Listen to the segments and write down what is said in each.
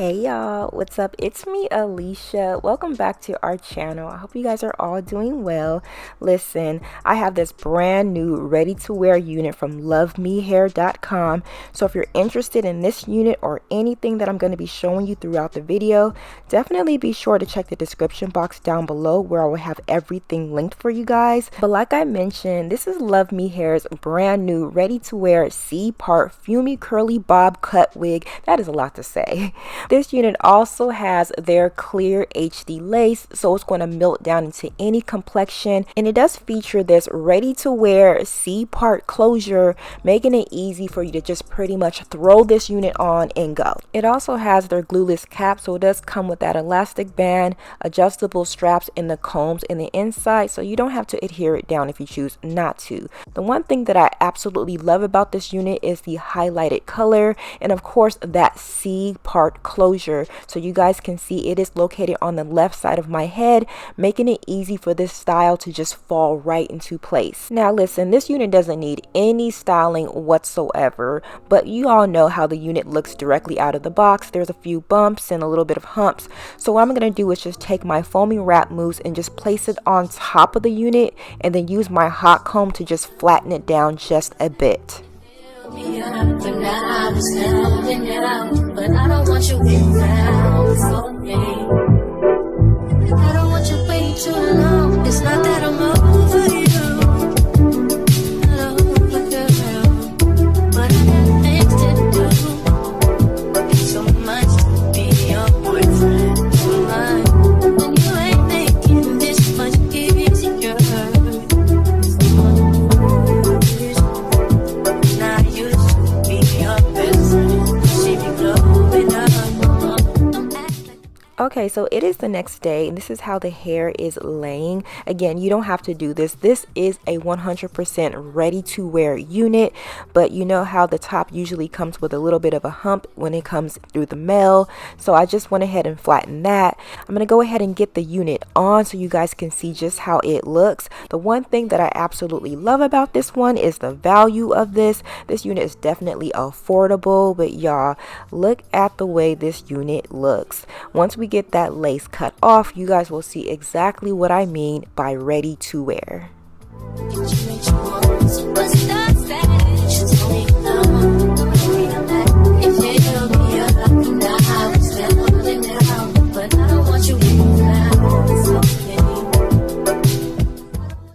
Hey y'all, what's up? It's me, Alicia. Welcome back to our channel. I hope you guys are all doing well. Listen, I have this brand new ready-to-wear unit from lovemehair.com. So if you're interested in this unit or anything that I'm going to be showing you throughout the video, definitely be sure to check the description box down below where I will have everything linked for you guys. But like I mentioned, this is Love Me Hair's brand new ready-to-wear C-part Fumey curly bob cut wig. That is a lot to say. This unit also has their clear HD lace, so it's going to melt down into any complexion, and it does feature this ready to wear C-part closure, making it easy for you to just pretty much throw this unit on and go. It also has their glueless cap, so it does come with that elastic band, adjustable straps, and the combs in the inside, so you don't have to adhere it down if you choose not to. The one thing that I absolutely love about this unit is the highlighted color, and of course that C-part closure, so you guys can see it is located on the left side of my head, making it easy for this style to just fall right into place. Now listen, this unit doesn't need any styling whatsoever, but you all know how the unit looks directly out of the box. There's a few bumps and a little bit of humps, so what I'm going to do is just take my foaming wrap mousse and just place it on top of the unit, and then use my hot comb to just flatten it down just a bit. But now I'm just helping it out. But I don't want you around for me. I don't want you waiting too long. It's not that I'm over you. I love a girl, but I got things to do. It's so much to be your boyfriend. So much. When you ain't making this much easier. Okay, so it is the next day, and this is how the hair is laying. Again, you don't have to do this. This is a 100% ready-to-wear unit, but you know how the top usually comes with a little bit of a hump when it comes through the mail. So I just went ahead and flattened that. I'm going to go ahead and get the unit on so you guys can see just how it looks. The one thing that I absolutely love about this one is the value of this. This unit is definitely affordable, but y'all, look at the way this unit looks. Once we get that lace cut off, you guys will see exactly what I mean by ready to wear.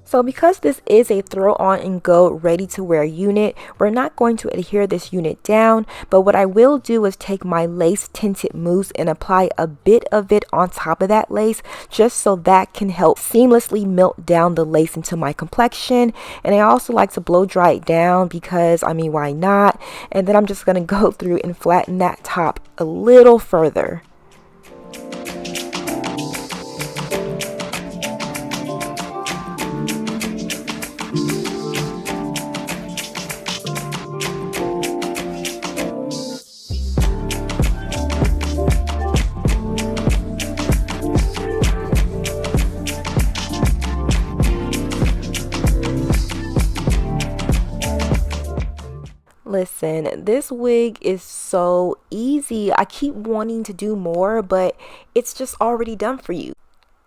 So because this is a throw on and go ready to wear unit, we're not going to adhere this unit down, but what I will do is take my lace tinted mousse and apply a bit of it on top of that lace, just so that can help seamlessly melt down the lace into my complexion. And I also like to blow dry it down because, I mean, why not? And then I'm just going to go through and flatten that top a little further. Listen, this wig is so easy. I keep wanting to do more, but it's just already done for you.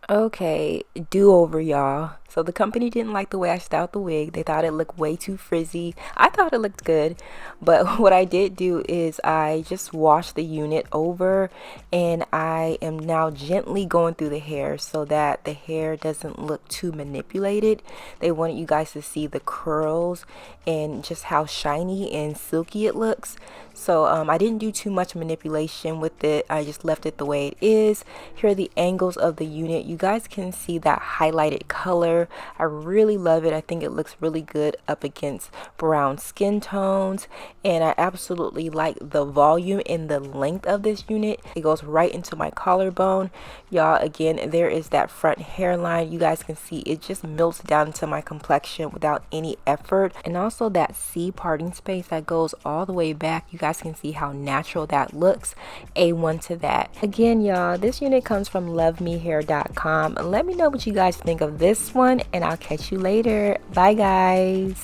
Okay, do over, y'all. So the company didn't like the way I styled the wig. They thought it looked way too frizzy. I thought it looked good, but what I did do is I just washed the unit over, and I am now gently going through the hair so that the hair doesn't look too manipulated. They wanted you guys to see the curls and just how shiny and silky it looks. So I didn't do too much manipulation with it. I just left it the way it is. Here are the angles of the unit. You guys can see that highlighted color. I really love it. I think it looks really good up against brown skin tones, and I absolutely like the volume and the length of this unit. It goes right into my collarbone. Y'all, again, there is that front hairline. You guys can see it just melts down into my complexion without any effort, and also that C parting space that goes all the way back. You guys can see how natural that looks. A1 to that. Again, y'all, this unit comes from lovemehair.com. Let me know what you guys think of this one, and I'll catch you later. Bye guys.